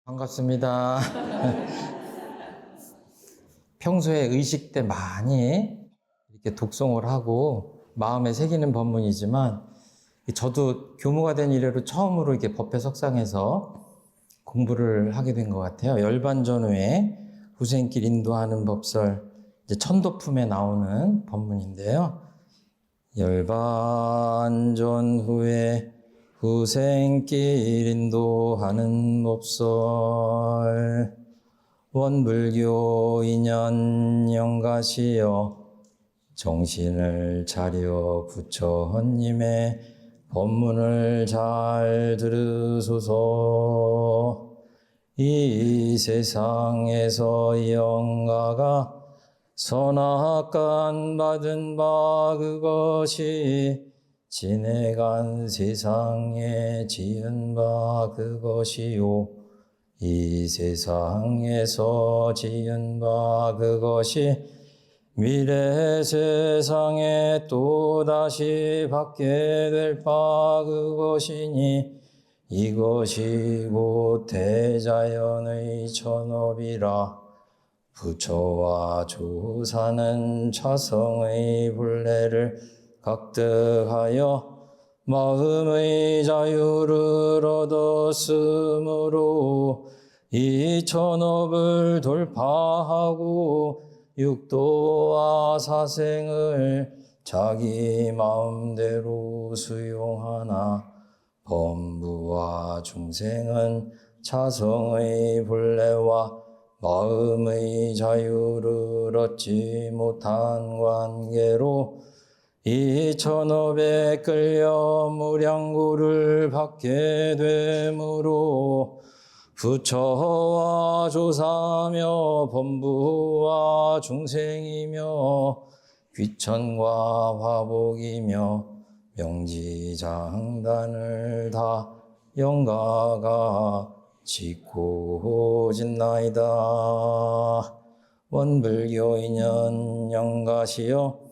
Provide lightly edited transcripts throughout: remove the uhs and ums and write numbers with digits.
반갑습니다. 평소에 의식 때 많이 이렇게 독송을 하고 마음에 새기는 법문이지만 저도 교무가 된 이래로 처음으로 이렇게 법회 석상에서 공부를 하게 된 것 같아요. 열반전후에 후생길 인도하는 법설 이제 천도품에 나오는 법문인데요. 열반전후에 후생길 인도하는 법설 원불교 인연 영가시여 정신을 차려 부처님의 법문을 잘 들으소서. 이 세상에서 영가가 선악간 받은 바 그것이 지내간 세상에 지은 바 그것이요. 이 세상에서 지은 바 그것이 미래 세상에 또다시 받게 될 바 그것이니 이것이 곧 대자연의 천업이라. 부처와 조사는 차성의 본래를 각득하여 마음의 자유를 얻었으므로 이 천업을 돌파하고 육도와 사생을 자기 마음대로 수용하나 범부와 중생은 차성의 본래와 마음의 자유를 얻지 못한 관계로 이 천업에 끌려 무량고를 받게 되므로 부처와 조사며 범부와 중생이며 귀천과 화복이며 명지장단을 다 영가가 짓고 짓나이다. 원불교 인연 영가시여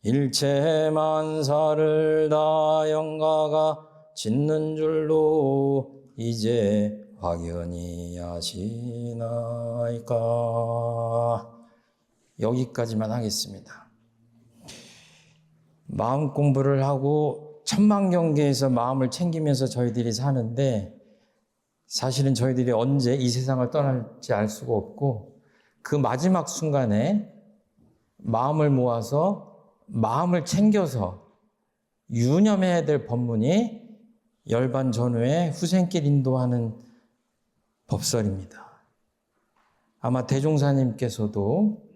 일체 만사를 다 영가가 짓는 줄로 이제 확연히 아시나이까. 여기까지만 하겠습니다. 마음 공부를 하고 천만경계에서 마음을 챙기면서 저희들이 사는데 사실은 저희들이 언제 이 세상을 떠날지 알 수가 없고 그 마지막 순간에 마음을 모아서 마음을 챙겨서 유념해야 될 법문이 열반전후에 후생길 인도하는 법설입니다. 아마 대종사님께서도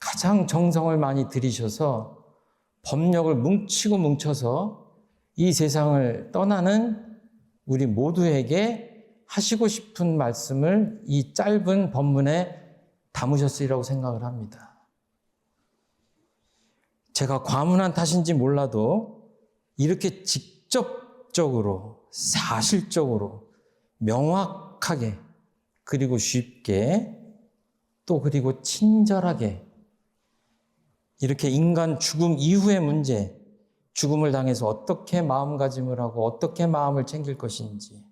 가장 정성을 많이 들이셔서 법력을 뭉치고 뭉쳐서 이 세상을 떠나는 우리 모두에게 하시고 싶은 말씀을 이 짧은 법문에 담으셨으리라고 생각을 합니다. 제가 과문한 탓인지 몰라도 이렇게 직접적으로 사실적으로 명확하게 그리고 쉽게 또 그리고 친절하게 이렇게 인간 죽음 이후의 문제, 죽음을 당해서 어떻게 마음가짐을 하고 어떻게 마음을 챙길 것인지,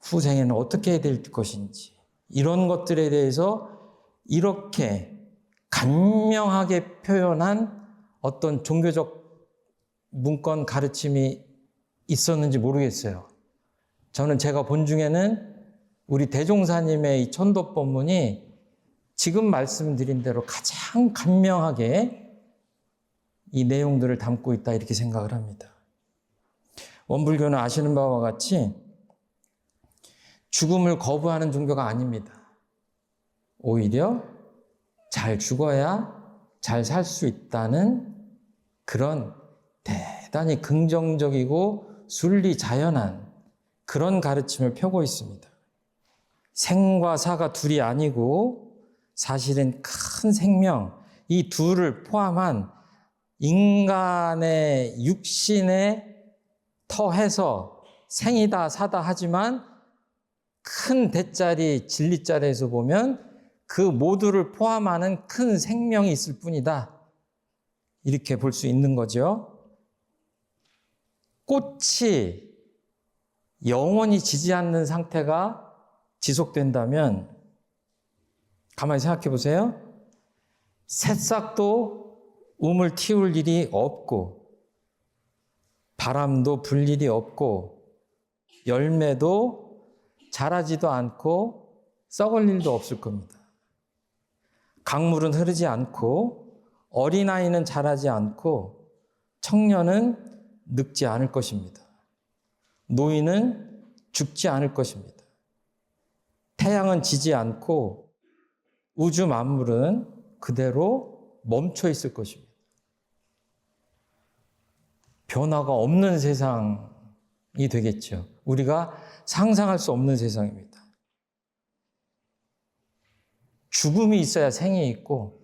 후생에는 어떻게 해야 될 것인지, 이런 것들에 대해서 이렇게 간명하게 표현한 어떤 종교적 문건 가르침이 있었는지 모르겠어요. 저는 제가 본 중에는 우리 대종사님의 이 천도법문이 지금 말씀드린 대로 가장 간명하게 이 내용들을 담고 있다 이렇게 생각을 합니다. 원불교는 아시는 바와 같이 죽음을 거부하는 종교가 아닙니다. 오히려 잘 죽어야 잘 살 수 있다는 그런 대단히 긍정적이고 순리자연한 그런 가르침을 펴고 있습니다. 생과 사가 둘이 아니고 사실은 큰 생명, 이 둘을 포함한 인간의 육신에 터해서 생이다 사다 하지만 큰 대자리 진리자리에서 보면 그 모두를 포함하는 큰 생명이 있을 뿐이다. 이렇게 볼 수 있는 거죠. 꽃이 영원히 지지 않는 상태가 지속된다면 가만히 생각해 보세요. 새싹도 우물 틔울 일이 없고 바람도 불 일이 없고 열매도 자라지도 않고 썩을 일도 없을 겁니다. 강물은 흐르지 않고 어린아이는 자라지 않고 청년은 늙지 않을 것입니다. 노인은 죽지 않을 것입니다. 태양은 지지 않고 우주 만물은 그대로 멈춰 있을 것입니다. 변화가 없는 세상이 되겠죠. 우리가 상상할 수 없는 세상입니다. 죽음이 있어야 생이 있고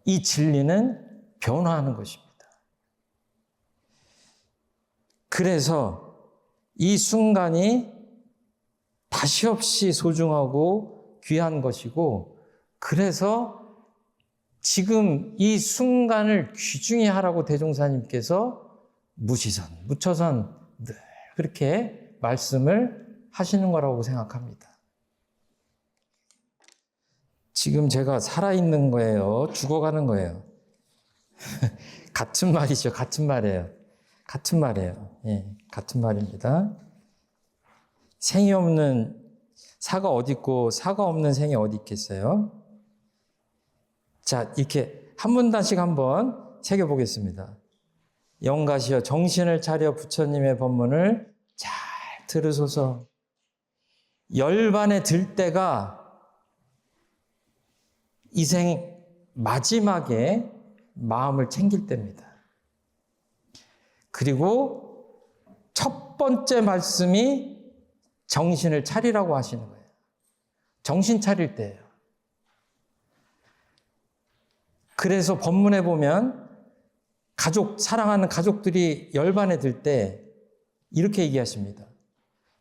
이 진리는 변화하는 것입니다. 그래서 이 순간이 다시 없이 소중하고 귀한 것이고 그래서 지금 이 순간을 귀중히 하라고 대종사님께서 무시선, 무처선 늘 그렇게 말씀을 하시는 거라고 생각합니다. 지금 제가 살아있는 거예요? 죽어가는 거예요? 같은 말이죠. 같은 말이에요. 같은 말이에요. 예, 같은 말입니다. 생이 없는 사가 어디 있고 사가 없는 생이 어디 있겠어요? 자, 이렇게 한 문단씩 한번 새겨보겠습니다. 영가시여 정신을 차려 부처님의 법문을 잘 들으소서. 열반에 들 때가 이 생 마지막에 마음을 챙길 때입니다. 그리고 첫 번째 말씀이 정신을 차리라고 하시는 거예요. 정신 차릴 때예요. 그래서 법문에 보면 사랑하는 가족들이 열반에 들 때 이렇게 얘기하십니다.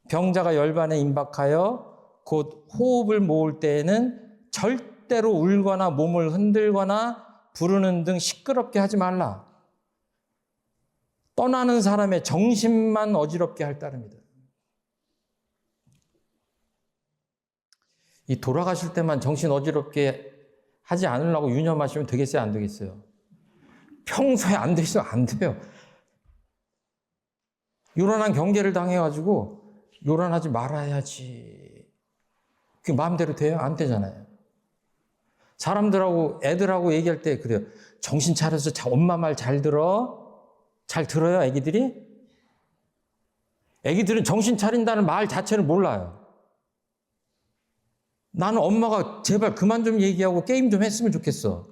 병자가 열반에 임박하여 곧 호흡을 모을 때에는 절대로 울거나 몸을 흔들거나 부르는 등 시끄럽게 하지 말라. 떠나는 사람의 정신만 어지럽게 할 따름이다. 이 돌아가실 때만 정신 어지럽게 하지 않으려고 유념하시면 되겠어요? 안 되겠어요? 평소에 안 되시면 안 돼요. 요란한 경계를 당해가지고 요란하지 말아야지. 그게 마음대로 돼요? 안 되잖아요. 사람들하고 애들하고 얘기할 때 그래요. 정신 차려서 엄마 말 잘 들어. 잘 들어요, 애기들이? 애기들은 정신 차린다는 말 자체를 몰라요. 나는 엄마가 제발 그만 좀 얘기하고 게임 좀 했으면 좋겠어.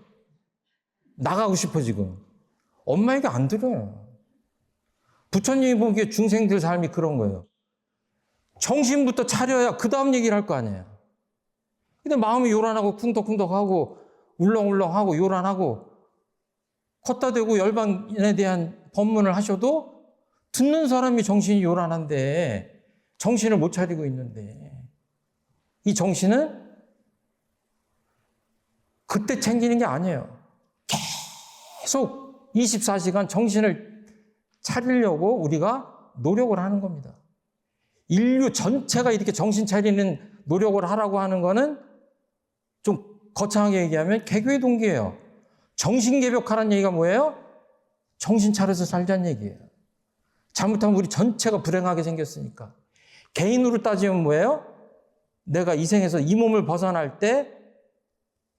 나가고 싶어 지금. 엄마 얘기 안 들어요. 부처님이 보기에 중생들 삶이 그런 거예요. 정신부터 차려야 그 다음 얘기를 할 거 아니에요. 근데 마음이 요란하고 쿵덕쿵덕하고 울렁울렁하고 요란하고 걷다 대고 열반에 대한 법문을 하셔도 듣는 사람이 정신이 요란한데 정신을 못 차리고 있는데 이 정신은 그때 챙기는 게 아니에요. 계속 24시간 정신을 차리려고 우리가 노력을 하는 겁니다. 인류 전체가 이렇게 정신 차리는 노력을 하라고 하는 거는 좀 거창하게 얘기하면 개교의 동기예요. 정신개벽하라는 얘기가 뭐예요? 정신 차려서 살자는 얘기예요. 잘못하면 우리 전체가 불행하게 생겼으니까. 개인으로 따지면 뭐예요? 내가 이 생에서 이 몸을 벗어날 때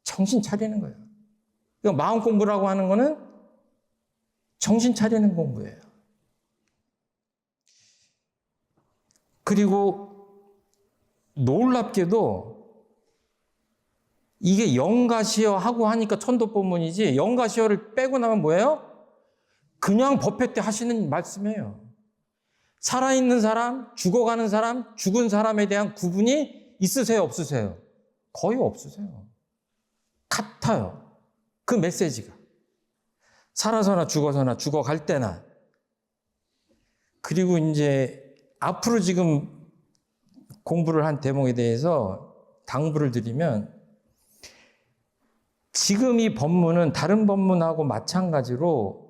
정신 차리는 거예요. 그러니까 마음 공부라고 하는 거는 정신 차리는 공부예요. 그리고 놀랍게도 이게 영가시여 하고 하니까 천도법문이지 영가시여를 빼고 나면 뭐예요? 그냥 법회 때 하시는 말씀이에요. 살아있는 사람, 죽어가는 사람, 죽은 사람에 대한 구분이 있으세요? 없으세요? 거의 없으세요. 같아요. 그 메시지가. 살아서나 죽어서나 죽어갈 때나. 그리고 이제 앞으로 지금 공부를 한 대목에 대해서 당부를 드리면 지금 이 법문은 다른 법문하고 마찬가지로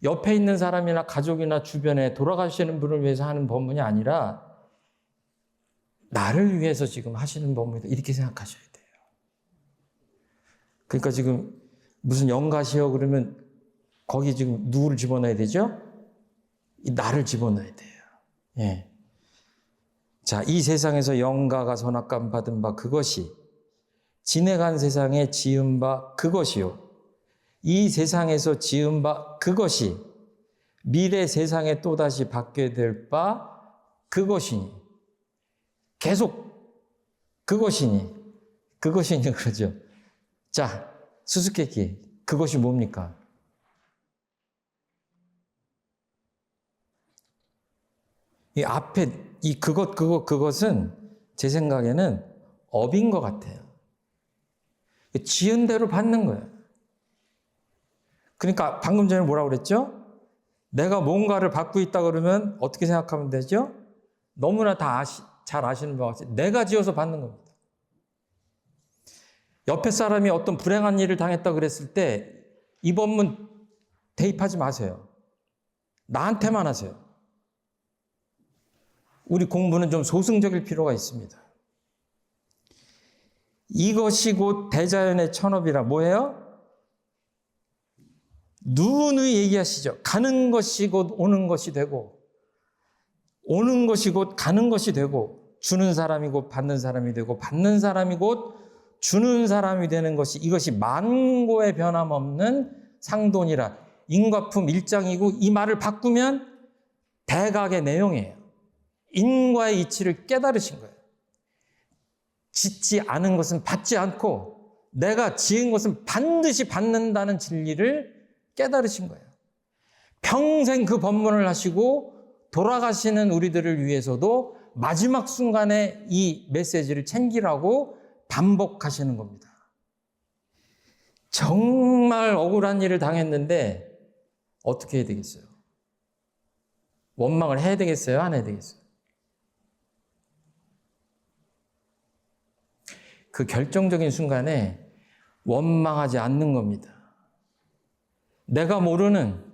옆에 있는 사람이나 가족이나 주변에 돌아가시는 분을 위해서 하는 법문이 아니라 나를 위해서 지금 하시는 법이다. 이렇게 생각하셔야 돼요. 그러니까 지금 무슨 영가시여 그러면 거기 지금 누구를 집어넣어야 되죠? 이 나를 집어넣어야 돼요. 예. 자, 이 세상에서 영가가 선악감 받은 바 그것이 지내간 세상에 지은 바 그것이요. 이 세상에서 지은 바 그것이 미래 세상에 또다시 받게 될 바 그것이니. 계속 그것이니 그러죠. 자, 수수께끼. 그것이 뭡니까? 이 앞에 이 그것은 제 생각에는 업인 것 같아요. 지은 대로 받는 거예요. 그러니까 방금 전에 뭐라고 그랬죠? 내가 뭔가를 받고 있다 그러면 어떻게 생각하면 되죠? 너무나 다 잘 아시는 바와 같이 내가 지어서 받는 겁니다. 옆에 사람이 어떤 불행한 일을 당했다 그랬을 때 이 법문 대입하지 마세요. 나한테만 하세요. 우리 공부는 좀 소승적일 필요가 있습니다. 이것이 곧 대자연의 천업이라 뭐예요? 누누이 얘기하시죠. 가는 것이 곧 오는 것이 되고 오는 것이 곧 가는 것이 되고 주는 사람이 곧 받는 사람이 되고 받는 사람이 곧 주는 사람이 되는 것이 이것이 만고의 변함없는 상돈이라. 인과품 1장이고 이 말을 바꾸면 대각의 내용이에요. 인과의 이치를 깨달으신 거예요. 짓지 않은 것은 받지 않고 내가 지은 것은 반드시 받는다는 진리를 깨달으신 거예요. 평생 그 법문을 하시고 돌아가시는 우리들을 위해서도 마지막 순간에 이 메시지를 챙기라고 반복하시는 겁니다. 정말 억울한 일을 당했는데 어떻게 해야 되겠어요? 원망을 해야 되겠어요? 안 해야 되겠어요? 그 결정적인 순간에 원망하지 않는 겁니다. 내가 모르는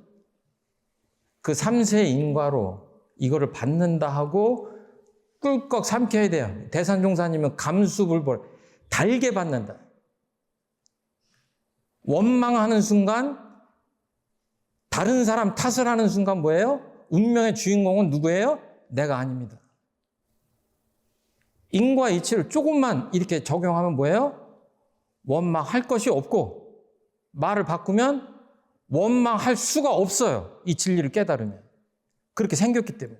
그 3세 인과로 이거를 받는다 하고 꿀꺽 삼켜야 돼요. 대산종사님은 감수불벌 달게 받는다. 원망하는 순간 다른 사람 탓을 하는 순간 뭐예요? 운명의 주인공은 누구예요? 내가 아닙니다. 인과 이치를 조금만 이렇게 적용하면 뭐예요? 원망할 것이 없고 말을 바꾸면 원망할 수가 없어요. 이 진리를 깨달으면. 그렇게 생겼기 때문에.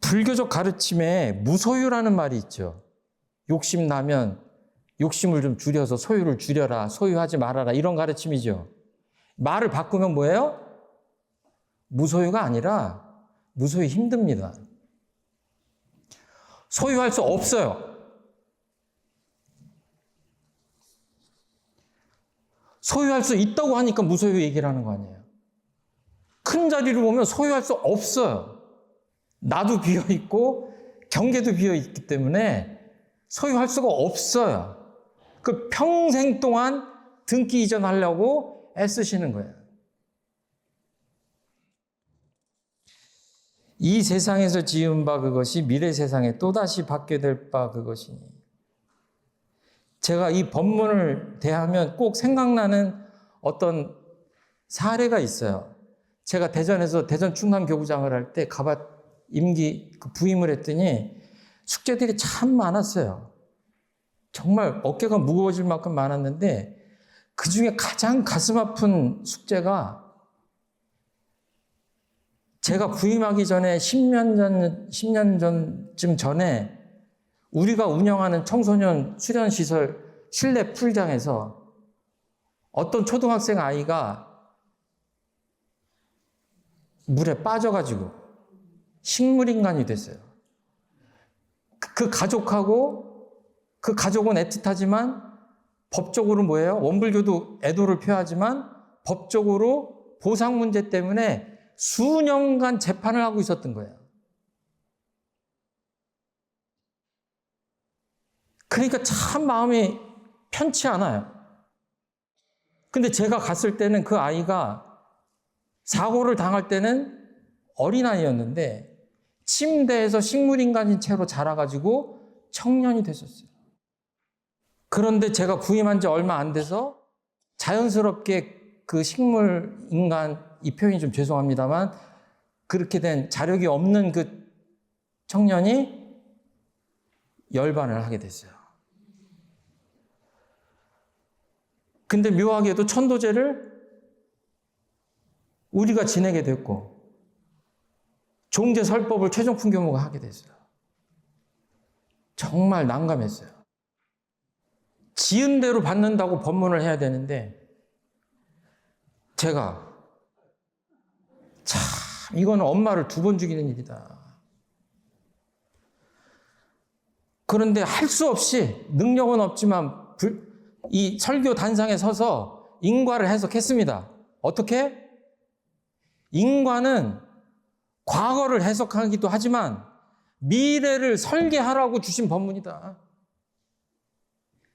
불교적 가르침에 무소유라는 말이 있죠. 욕심 나면 욕심을 좀 줄여서 소유를 줄여라, 소유하지 말아라 이런 가르침이죠. 말을 바꾸면 뭐예요? 무소유가 아니라 무소유 힘듭니다. 소유할 수 없어요. 소유할 수 있다고 하니까 무소유 얘기를 하는 거 아니에요. 큰 자리를 보면 소유할 수 없어요. 나도 비어있고 경계도 비어있기 때문에 소유할 수가 없어요. 그 평생 동안 등기 이전하려고 애쓰시는 거예요. 이 세상에서 지은 바 그것이 미래 세상에 또다시 받게 될 바 그것이니. 제가 이 법문을 대하면 꼭 생각나는 어떤 사례가 있어요. 제가 대전에서 대전 충남교구장을 할 때 가bat 임기 부임을 했더니 숙제들이 참 많았어요. 정말 어깨가 무거워질 만큼 많았는데 그 중에 가장 가슴 아픈 숙제가 제가 부임하기 전에 10년 전쯤 전에 우리가 운영하는 청소년 수련시설 실내 풀장에서 어떤 초등학생 아이가 물에 빠져가지고 식물인간이 됐어요. 그 가족하고 그 가족은 애틋하지만 법적으로 뭐예요? 원불교도 애도를 표하지만 법적으로 보상 문제 때문에 수년간 재판을 하고 있었던 거예요. 그러니까 참 마음이 편치 않아요. 근데 제가 갔을 때는 그 아이가 사고를 당할 때는 어린아이였는데 침대에서 식물인간인 채로 자라가지고 청년이 됐었어요. 그런데 제가 부임한 지 얼마 안 돼서 자연스럽게 그 식물인간, 이 표현이 좀 죄송합니다만 그렇게 된 자력이 없는 그 청년이 열반을 하게 됐어요. 근데 묘하게도 천도제를 우리가 지내게 됐고 종제설법을 최종품 교무가 하게 됐어요. 정말 난감했어요. 지은 대로 받는다고 법문을 해야 되는데 제가 참 이거는 엄마를 2번 죽이는 일이다. 그런데 할 수 없이 능력은 없지만 이 설교 단상에 서서 인과를 해석했습니다. 어떻게? 인과는 과거를 해석하기도 하지만 미래를 설계하라고 주신 법문이다.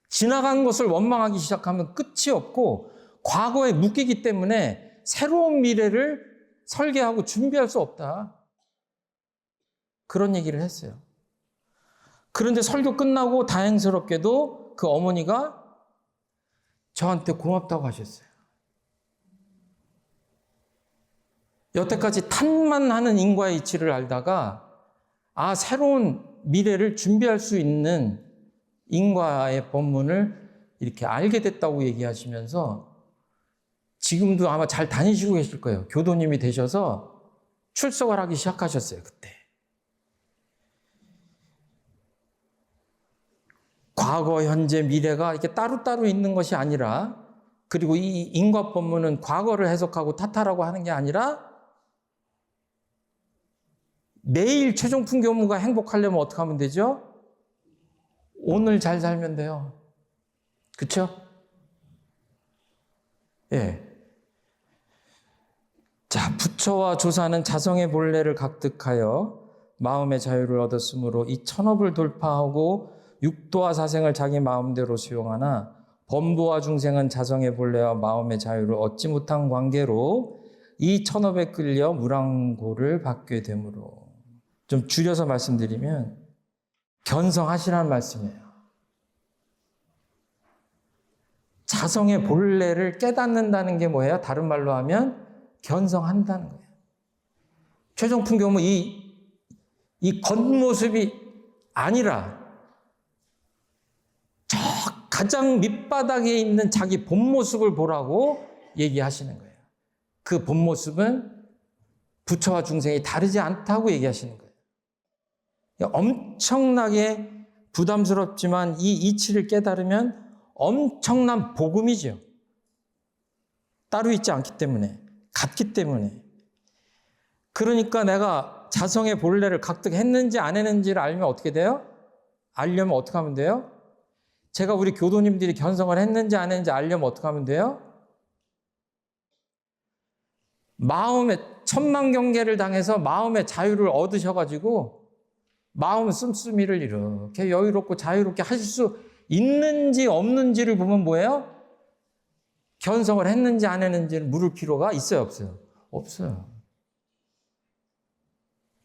지나간 것을 원망하기 시작하면 끝이 없고 과거에 묶이기 때문에 새로운 미래를 설계하고 준비할 수 없다. 그런 얘기를 했어요. 그런데 설교 끝나고 다행스럽게도 그 어머니가 저한테 고맙다고 하셨어요. 여태까지 탓만 하는 인과의 이치를 알다가 새로운 미래를 준비할 수 있는 인과의 법문을 이렇게 알게 됐다고 얘기하시면서 지금도 아마 잘 다니시고 계실 거예요. 교도님이 되셔서 출석을 하기 시작하셨어요, 그때. 과거, 현재, 미래가 이렇게 따로따로 있는 것이 아니라, 그리고 이 인과 법문은 과거를 해석하고 탓하라고 하는 게 아니라 내일 최종품 교무가 행복하려면 어떻게 하면 되죠? 오늘 잘 살면 돼요. 그렇죠? 예. 자, 부처와 조사는 자성의 본래를 각득하여 마음의 자유를 얻었으므로 이 천업을 돌파하고 육도와 사생을 자기 마음대로 수용하나 범부와 중생은 자성의 본래와 마음의 자유를 얻지 못한 관계로 이 천업에 끌려 무랑고를 받게 되므로. 좀 줄여서 말씀드리면 견성하시라는 말씀이에요. 자성의 본래를 깨닫는다는 게 뭐예요? 다른 말로 하면 견성한다는 거예요. 최종품 교무 이 겉모습이 아니라 저 가장 밑바닥에 있는 자기 본 모습을 보라고 얘기하시는 거예요. 그 본 모습은 부처와 중생이 다르지 않다고 얘기하시는 거예요. 엄청나게 부담스럽지만 이 이치를 깨달으면 엄청난 복음이죠. 따로 있지 않기 때문에, 같기 때문에. 그러니까 내가 자성의 본래를 각득했는지 안 했는지를 알면 어떻게 돼요? 알려면 어떻게 하면 돼요? 제가 우리 교도님들이 견성을 했는지 안 했는지 알려면 어떻게 하면 돼요? 마음의 천만경계를 당해서 마음의 자유를 얻으셔가지고 마음 씀씀이를 이렇게 여유롭고 자유롭게 하실 수 있는지 없는지를 보면 뭐예요? 견성을 했는지 안 했는지를 물을 필요가 있어요, 없어요? 없어요.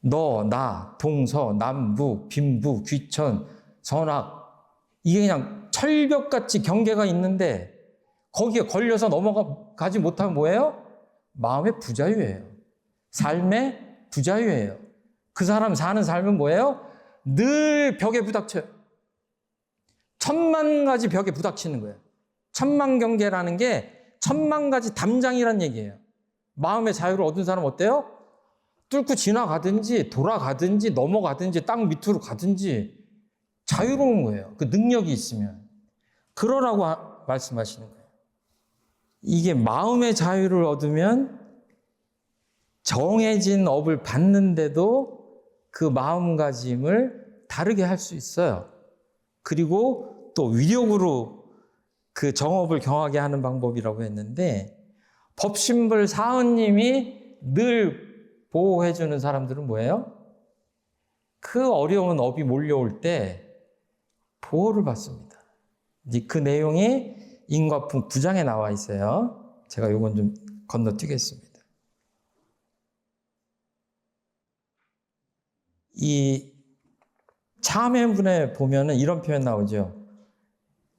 너, 나, 동서, 남북, 빈부, 귀천, 선악, 이게 그냥 철벽같이 경계가 있는데 거기에 걸려서 넘어가지 못하면 뭐예요? 마음의 부자유예요. 삶의 부자유예요. 그 사람 사는 삶은 뭐예요? 늘 벽에 부닥쳐요. 1000만 가지 벽에 부닥치는 거예요. 천만경계라는 게 1000만 가지 담장이란 얘기예요. 마음의 자유를 얻은 사람 어때요? 뚫고 지나가든지 돌아가든지 넘어가든지 땅 밑으로 가든지 자유로운 거예요. 그 능력이 있으면. 그러라고 말씀하시는 거예요. 이게 마음의 자유를 얻으면 정해진 업을 받는데도 그 마음가짐을 다르게 할 수 있어요. 그리고 또 위력으로 그 정업을 경하게 하는 방법이라고 했는데 법신불 사은님이 늘 보호해주는 사람들은 뭐예요? 그 어려운 업이 몰려올 때 보호를 받습니다. 그 내용이 인과품 9장에 나와 있어요. 제가 이건 좀 건너뛰겠습니다. 이 참회문에 보면은 이런 표현 나오죠.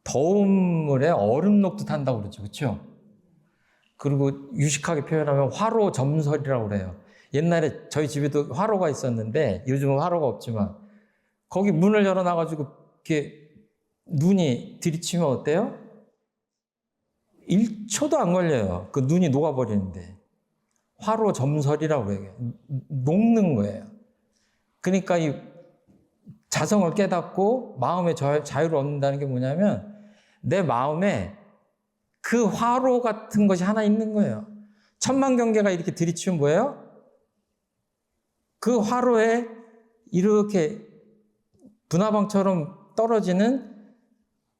더운 물에 얼음 녹듯 한다고 그러죠. 그렇죠? 그리고 유식하게 표현하면 화로 점설이라고 그래요. 옛날에 저희 집에도 화로가 있었는데 요즘은 화로가 없지만 거기 문을 열어놔가지고 이렇게 눈이 들이치면 어때요? 1초도 안 걸려요. 그 눈이 녹아버리는데. 화로 점설이라고 해요. 녹는 거예요. 그러니까 이 자성을 깨닫고 마음의 자유를 얻는다는 게 뭐냐면 내 마음에 그 화로 같은 것이 하나 있는 거예요. 천만 경계가 이렇게 들이치면 뭐예요? 그 화로에 이렇게 분화방처럼 떨어지는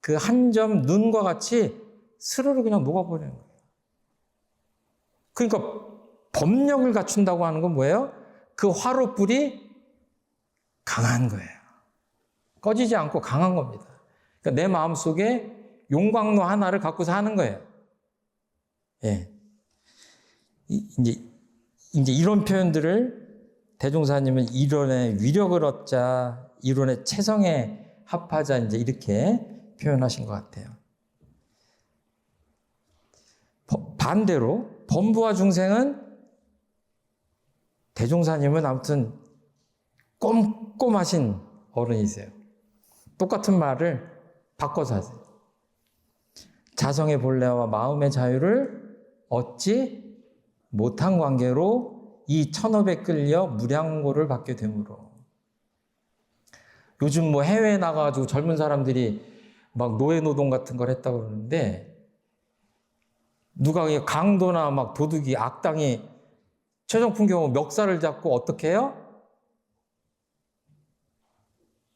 그 한 점 눈과 같이 스르르 그냥 녹아버리는 거예요. 그러니까 법력을 갖춘다고 하는 건 뭐예요? 그 화로불이 강한 거예요. 꺼지지 않고 강한 겁니다. 그러니까 내 마음속에 용광로 하나를 갖고 사는 거예요. 예. 이제 이런 표현들을 대종사님은 이론의 위력을 얻자, 이론의 체성에 합하자, 이제 이렇게 표현하신 것 같아요. 반대로 범부와 중생은 대종사님은 아무튼 꼼꼼하신 어른이세요. 똑같은 말을 바꿔서 하세요. 자성의 본래와 마음의 자유를 얻지 못한 관계로 이 천업에 끌려 무량고를 받게 되므로. 요즘 뭐 해외에 나가가지고 젊은 사람들이 막 노예노동 같은 걸 했다고 그러는데 누가 강도나 막 도둑이 악당이 최종품 경우 멱살을 잡고 어떻게 해요?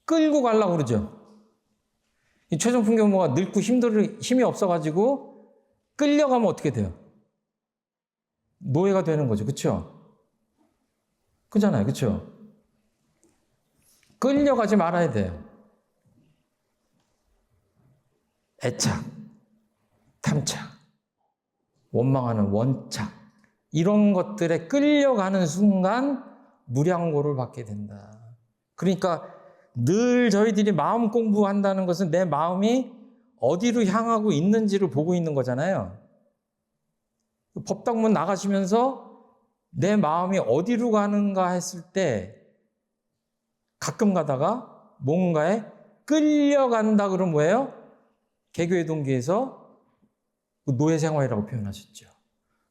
끌고 가려고 그러죠. 이 최종품 경우가 늙고 힘이 없어가지고 끌려가면 어떻게 돼요? 노예가 되는 거죠. 그렇죠? 그잖아요. 그렇죠? 끌려가지 말아야 돼요. 애착, 탐착, 원망하는 원착, 이런 것들에 끌려가는 순간 무량고를 받게 된다. 그러니까 늘 저희들이 마음 공부한다는 것은 내 마음이 어디로 향하고 있는지를 보고 있는 거잖아요. 법당문 나가시면서 내 마음이 어디로 가는가 했을 때 가끔 가다가 뭔가에 끌려간다 그러면 뭐예요? 개교의 동기에서 노예생활이라고 표현하셨죠.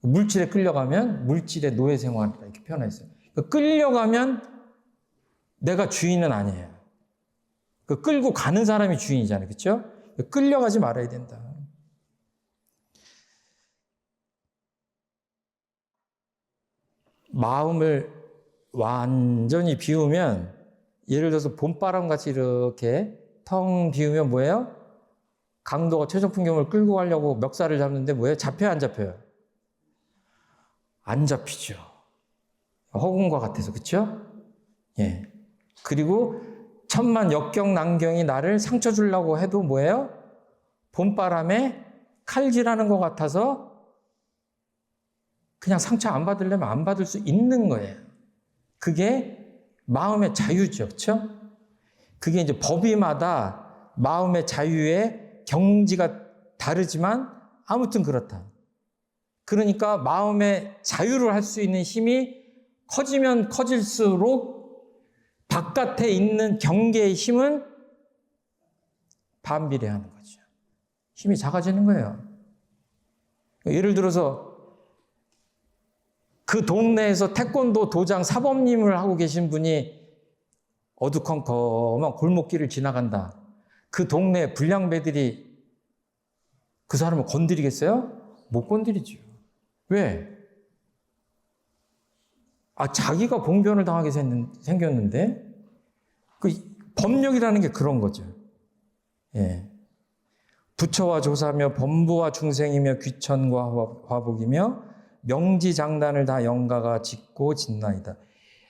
물질에 끌려가면 물질의 노예생활이라고 이렇게 표현했어요. 끌려가면 내가 주인은 아니에요. 끌고 가는 사람이 주인이잖아요. 그렇죠? 끌려가지 말아야 된다. 마음을 완전히 비우면 예를 들어서 봄바람같이 이렇게 텅 비우면 뭐예요? 강도가 최종풍경을 끌고 가려고 멱살을 잡는데 뭐예요? 잡혀요? 안 잡혀요? 안 잡히죠. 허공과 같아서. 그렇죠? 예. 그리고 천만 역경난경이 나를 상처 주려고 해도 뭐예요? 봄바람에 칼질하는 것 같아서 그냥 상처 안 받으려면 안 받을 수 있는 거예요. 그게 마음의 자유죠. 그렇죠? 그게 이제 법위마다 마음의 자유의 경지가 다르지만 아무튼 그렇다. 그러니까 마음의 자유를 할 수 있는 힘이 커지면 커질수록 바깥에 있는 경계의 힘은 반비례하는 거죠. 힘이 작아지는 거예요. 예를 들어서 그 동네에서 태권도 도장 사범님을 하고 계신 분이 어두컴컴한 골목길을 지나간다. 그 동네 불량배들이 그 사람을 건드리겠어요? 못 건드리죠. 왜? 자기가 봉변을 당하게 생겼는데, 그 법력이라는 게 그런 거죠. 예. 부처와 조사며 범부와 중생이며 귀천과 화복이며 명지장단을 다 영가가 짓고 짓나이다.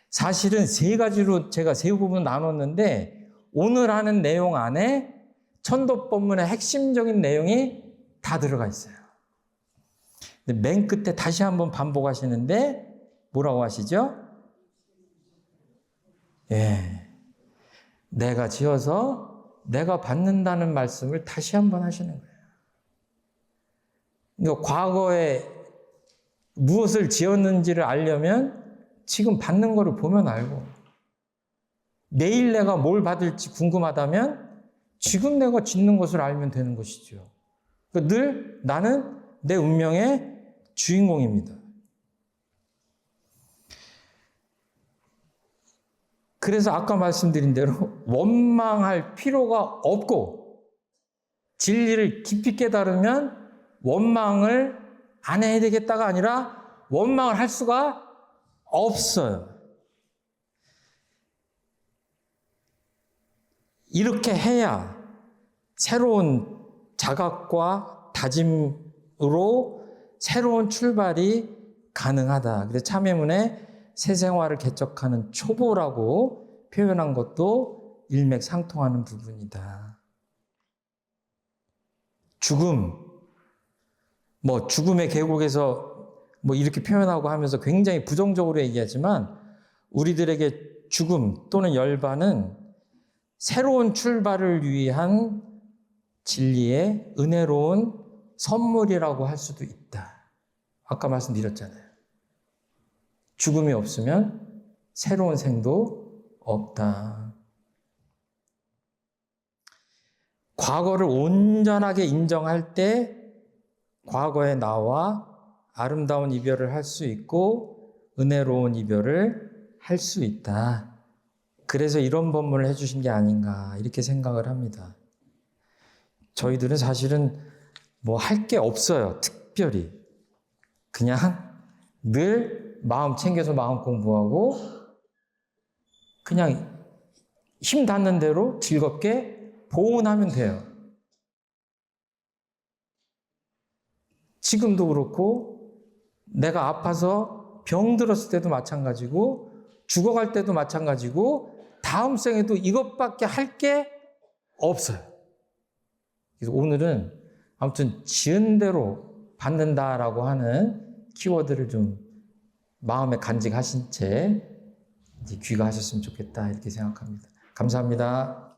사실은 세 가지로 제가 세 부분 나눴는데 오늘 하는 내용 안에 천도법문의 핵심적인 내용이 다 들어가 있어요. 근데 맨 끝에 다시 한번 반복하시는데 뭐라고 하시죠? 예. 내가 지어서 내가 받는다는 말씀을 다시 한번 하시는 거예요. 그러니까 과거에 무엇을 지었는지를 알려면 지금 받는 거를 보면 알고, 내일 내가 뭘 받을지 궁금하다면 지금 내가 짓는 것을 알면 되는 것이죠. 그러니까 늘 나는 내 운명의 주인공입니다. 그래서 아까 말씀드린 대로 원망할 필요가 없고, 진리를 깊이 깨달으면 원망을 안 해야 되겠다가 아니라 원망을 할 수가 없어요. 이렇게 해야 새로운 자각과 다짐으로 새로운 출발이 가능하다. 그래서 참회문에 새 생활을 개척하는 초보라고 표현한 것도 일맥상통하는 부분이다. 죽음, 죽음의 계곡에서 이렇게 표현하고 하면서 굉장히 부정적으로 얘기하지만, 우리들에게 죽음 또는 열반은 새로운 출발을 위한 진리의 은혜로운 선물이라고 할 수도 있다. 아까 말씀드렸잖아요. 죽음이 없으면 새로운 생도 없다. 과거를 온전하게 인정할 때 과거의 나와 아름다운 이별을 할 수 있고 은혜로운 이별을 할 수 있다. 그래서 이런 법문을 해주신 게 아닌가 이렇게 생각을 합니다. 저희들은 사실은 할 게 없어요. 특별히. 그냥 늘 마음 챙겨서 마음 공부하고 그냥 힘 닿는 대로 즐겁게 보온하면 돼요. 지금도 그렇고 내가 아파서 병 들었을 때도 마찬가지고 죽어갈 때도 마찬가지고 다음 생에도 이것밖에 할 게 없어요. 그래서 오늘은 아무튼 지은 대로 받는다라고 하는 키워드를 좀 마음에 간직하신 채 귀가하셨으면 좋겠다 이렇게 생각합니다. 감사합니다.